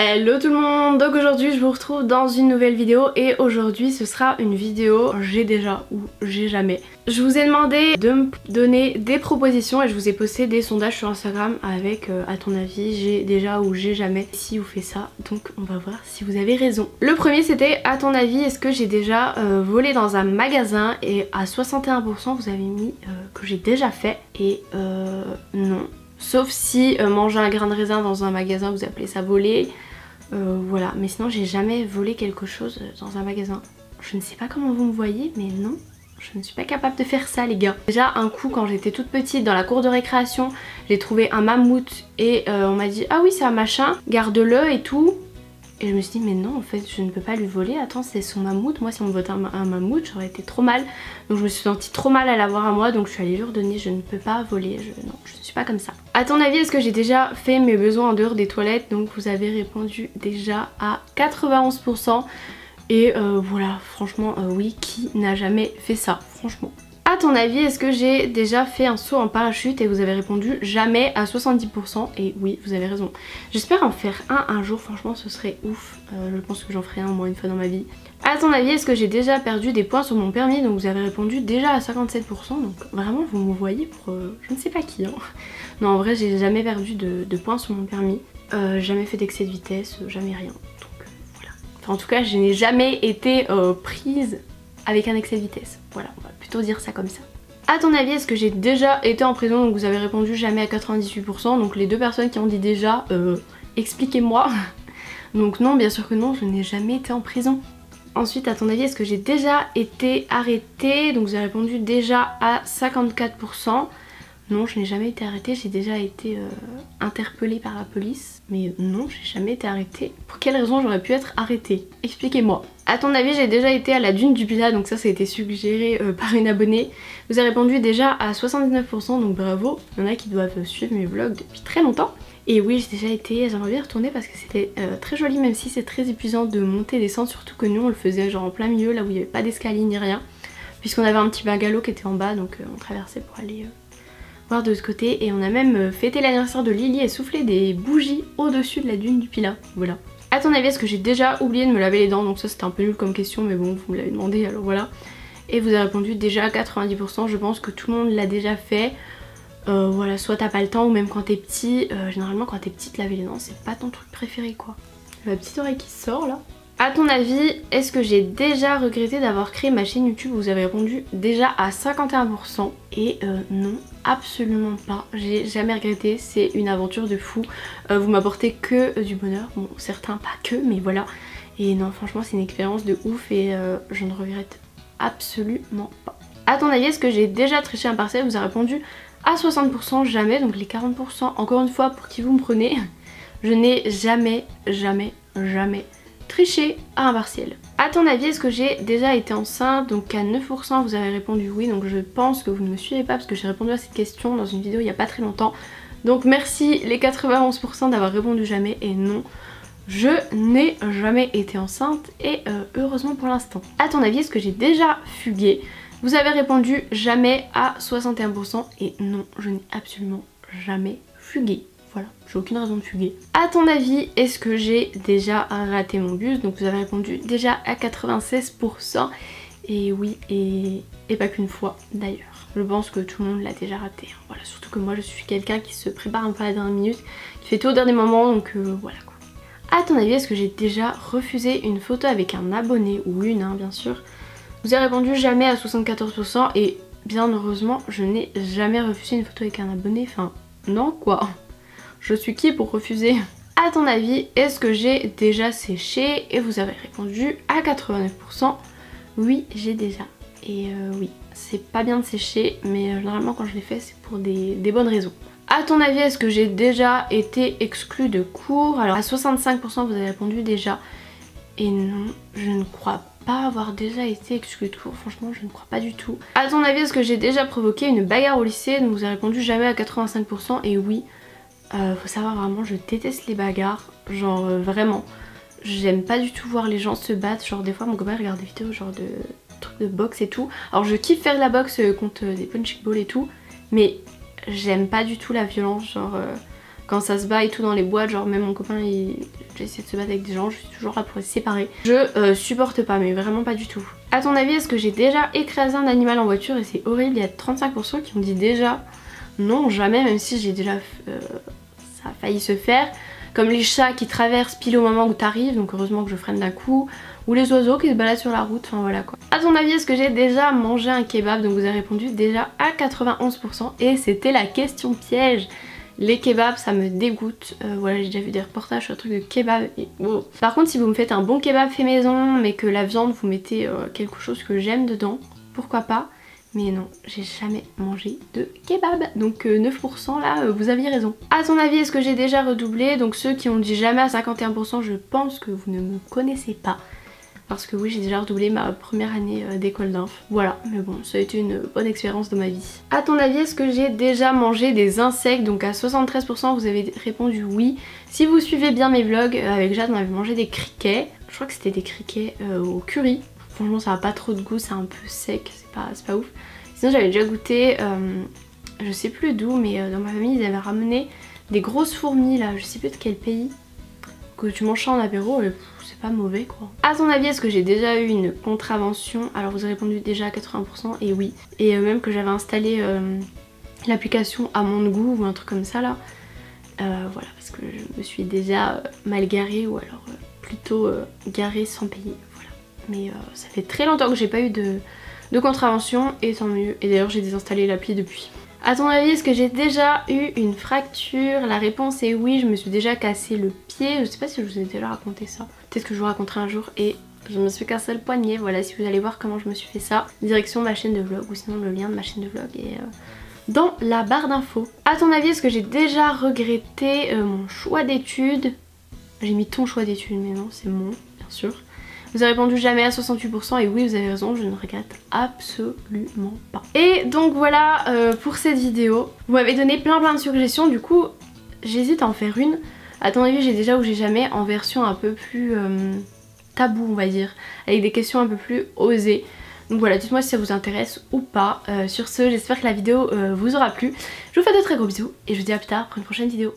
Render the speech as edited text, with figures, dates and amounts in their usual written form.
Hello tout le monde, donc aujourd'hui je vous retrouve dans une nouvelle vidéo et aujourd'hui ce sera une vidéo j'ai déjà ou j'ai jamais. Je vous ai demandé de me donner des propositions et je vous ai posté des sondages sur Instagram avec à ton avis j'ai déjà ou j'ai jamais si vous faites ça, donc on va voir si vous avez raison. Le premier c'était à ton avis est-ce que j'ai déjà volé dans un magasin, et à 61% vous avez mis que j'ai déjà fait et non. Sauf si manger un grain de raisin dans un magasin vous appelez ça voler. Voilà, mais sinon j'ai jamais volé quelque chose dans un magasin. Je ne sais pas comment vous me voyez, mais non, je ne suis pas capable de faire ça les gars. Déjà un coup quand j'étais toute petite dans la cour de récréation, j'ai trouvé un mammouth et on m'a dit ah oui c'est un machin, garde-le et tout. Et je me suis dit mais non en fait je ne peux pas lui voler, attends c'est son mammouth, moi si on me votait un mammouth j'aurais été trop mal. Donc je me suis sentie trop mal à l'avoir à moi, donc je suis allée lui redonner, je ne peux pas voler, non je ne suis pas comme ça. À ton avis est-ce que j'ai déjà fait mes besoins en dehors des toilettes? Donc vous avez répondu déjà à 91%. Et voilà franchement oui, qui n'a jamais fait ça franchement. À ton avis est-ce que j'ai déjà fait un saut en parachute? Et vous avez répondu jamais à 70%. Et oui vous avez raison. J'espère en faire un jour, franchement ce serait ouf. Je pense que j'en ferai un au moins une fois dans ma vie. À ton avis est-ce que j'ai déjà perdu des points sur mon permis? Donc vous avez répondu déjà à 57%. Donc vraiment vous me voyez pour je ne sais pas qui hein. Non en vrai j'ai jamais perdu de points sur mon permis. Jamais fait d'excès de vitesse, jamais rien. Donc voilà. Enfin en tout cas je n'ai jamais été prise avec un excès de vitesse. Voilà, on va plutôt dire ça comme ça. À ton avis, est-ce que j'ai déjà été en prison? Donc vous avez répondu jamais à 98%. Donc les deux personnes qui ont dit déjà, expliquez-moi. Donc non, bien sûr que non, je n'ai jamais été en prison. Ensuite, à ton avis, est-ce que j'ai déjà été arrêtée? Donc vous avez répondu déjà à 54%. Non, je n'ai jamais été arrêtée, j'ai déjà été interpellée par la police. Mais non, j'ai jamais été arrêtée. Pour quelle raison j'aurais pu être arrêtée? Expliquez-moi. À ton avis, j'ai déjà été à la dune du Pilat, donc ça a été suggéré par une abonnée. Vous avez répondu déjà à 79%, donc bravo. Il y en a qui doivent suivre mes vlogs depuis très longtemps. Et oui, j'ai déjà été, j'aimerais bien retourner parce que c'était très joli, même si c'est très épuisant de monter et descendre, surtout que nous on le faisait genre en plein milieu, là où il n'y avait pas d'escalier ni rien. Puisqu'on avait un petit bungalow qui était en bas, donc on traversait pour aller voir de l'autre côté. Et on a même fêté l'anniversaire de Lily et soufflé des bougies au-dessus de la dune du Pilat. Voilà. À ton avis, est-ce que j'ai déjà oublié de me laver les dents? Donc ça c'était un peu nul comme question, mais bon, vous me l'avez demandé, alors voilà. Et vous avez répondu déjà à 90%, je pense que tout le monde l'a déjà fait. Voilà, soit t'as pas le temps ou même quand t'es petit. Généralement quand t'es petite, laver les dents c'est pas ton truc préféré quoi. La petite oreille qui sort là. À ton avis, est-ce que j'ai déjà regretté d'avoir créé ma chaîne YouTube? Vous avez répondu déjà à 51%. Et non, absolument pas. J'ai jamais regretté, c'est une aventure de fou. Vous m'apportez que du bonheur. Bon, certains pas que, mais voilà. Et non, franchement, c'est une expérience de ouf et je ne regrette absolument pas. À ton avis, est-ce que j'ai déjà triché un partiel? Vous avez répondu à 60%, jamais. Donc les 40%, encore une fois, pour qui vous me prenez, je n'ai jamais tricher à un partiel. À ton avis, est-ce que j'ai déjà été enceinte? Donc à 9% vous avez répondu oui, donc je pense que vous ne me suivez pas parce que j'ai répondu à cette question dans une vidéo il n'y a pas très longtemps. Donc merci les 91% d'avoir répondu jamais et non, je n'ai jamais été enceinte et heureusement pour l'instant. À ton avis, est-ce que j'ai déjà fugué? Vous avez répondu jamais à 61% et non, je n'ai absolument jamais fugué. Voilà, j'ai aucune raison de fuguer. À ton avis, est-ce que j'ai déjà raté mon bus? Donc vous avez répondu déjà à 96%. Et oui, et pas qu'une fois d'ailleurs. Je pense que tout le monde l'a déjà raté. Voilà, surtout que moi je suis quelqu'un qui se prépare un peu à la dernière minute, qui fait tout au dernier moment, donc voilà quoi. À ton avis, est-ce que j'ai déjà refusé une photo avec un abonné? Ou une, hein, bien sûr. Vous avez répondu jamais à 74% et bien heureusement, je n'ai jamais refusé une photo avec un abonné. Enfin, non quoi. Je suis qui pour refuser? À ton avis, est-ce que j'ai déjà séché? Et vous avez répondu à 89%. Oui, j'ai déjà. Et oui, c'est pas bien de sécher, mais généralement quand je l'ai fait, c'est pour des bonnes raisons. À ton avis, est-ce que j'ai déjà été exclue de cours? Alors à 65% vous avez répondu déjà. Et non, je ne crois pas avoir déjà été exclue de cours, franchement je ne crois pas du tout. À ton avis, est-ce que j'ai déjà provoqué une bagarre au lycée? Donc vous avez répondu jamais à 85% et oui. Faut savoir vraiment, je déteste les bagarres, genre vraiment. J'aime pas du tout voir les gens se battre, genre des fois mon copain regarde des vidéos genre de trucs de boxe et tout. Alors je kiffe faire de la boxe contre des punching balls et tout, mais j'aime pas du tout la violence, genre quand ça se bat et tout dans les boîtes, genre même mon copain j'ai essayé de se battre avec des gens, je suis toujours là pour les séparer. Je supporte pas, mais vraiment pas du tout. À ton avis, est-ce que j'ai déjà écrasé un animal en voiture? Et c'est horrible, il y a 35% qui ont dit déjà non, jamais, même si j'ai déjà ça a failli se faire. Comme les chats qui traversent pile au moment où t'arrives, donc heureusement que je freine d'un coup. Ou les oiseaux qui se baladent sur la route, enfin voilà quoi. À ton avis, est-ce que j'ai déjà mangé un kebab? Donc vous avez répondu déjà à 91% et c'était la question piège. Les kebabs ça me dégoûte, voilà j'ai déjà vu des reportages sur le truc de kebab et wow. Par contre si vous me faites un bon kebab fait maison mais que la viande vous mettez quelque chose que j'aime dedans, pourquoi pas. Mais non, j'ai jamais mangé de kebab. Donc 9% là, vous aviez raison. À ton avis, est-ce que j'ai déjà redoublé? Donc ceux qui ont dit jamais à 51%, je pense que vous ne me connaissez pas. Parce que oui, j'ai déjà redoublé ma première année d'école d'inf. Voilà, mais bon, ça a été une bonne expérience dans ma vie. À ton avis, est-ce que j'ai déjà mangé des insectes? Donc à 73%, vous avez répondu oui. Si vous suivez bien mes vlogs, avec Jade, on avait mangé des criquets. Je crois que c'était des criquets au curry. Franchement, ça a pas trop de goût, c'est un peu sec, c'est pas ouf. Sinon, j'avais déjà goûté, je sais plus d'où, mais dans ma famille, ils avaient ramené des grosses fourmis là, je sais plus de quel pays. Que tu manges ça en apéro et c'est pas mauvais quoi. À ton avis, est-ce que j'ai déjà eu une contravention? Alors vous avez répondu déjà à 80% et oui. Et même que j'avais installé l'application à mon goût ou un truc comme ça là. Voilà, parce que je me suis déjà mal garée ou alors plutôt garée sans payer. Voilà. Mais ça fait très longtemps que j'ai pas eu de contravention et tant mieux. Et d'ailleurs j'ai désinstallé l'appli depuis. À ton avis, est-ce que j'ai déjà eu une fracture? La réponse est oui, je me suis déjà cassé le pied. Je sais pas si je vous ai déjà raconté ça. Peut-être que je vous raconterai un jour et je me suis cassé le poignet. Voilà, si vous allez voir comment je me suis fait ça, direction ma chaîne de vlog ou sinon le lien de ma chaîne de vlog est dans la barre d'infos. À ton avis, est-ce que j'ai déjà regretté mon choix d'études? J'ai mis ton choix d'études, mais non, c'est mon, bien sûr. Vous avez répondu jamais à 68% et oui vous avez raison, je ne regrette absolument pas. Et donc voilà pour cette vidéo. Vous m'avez donné plein de suggestions, du coup j'hésite à en faire une. À ton avis j'ai déjà ou j'ai jamais en version un peu plus tabou on va dire, avec des questions un peu plus osées. Donc voilà, dites-moi si ça vous intéresse ou pas. Sur ce, j'espère que la vidéo vous aura plu. Je vous fais de très gros bisous et je vous dis à plus tard pour une prochaine vidéo.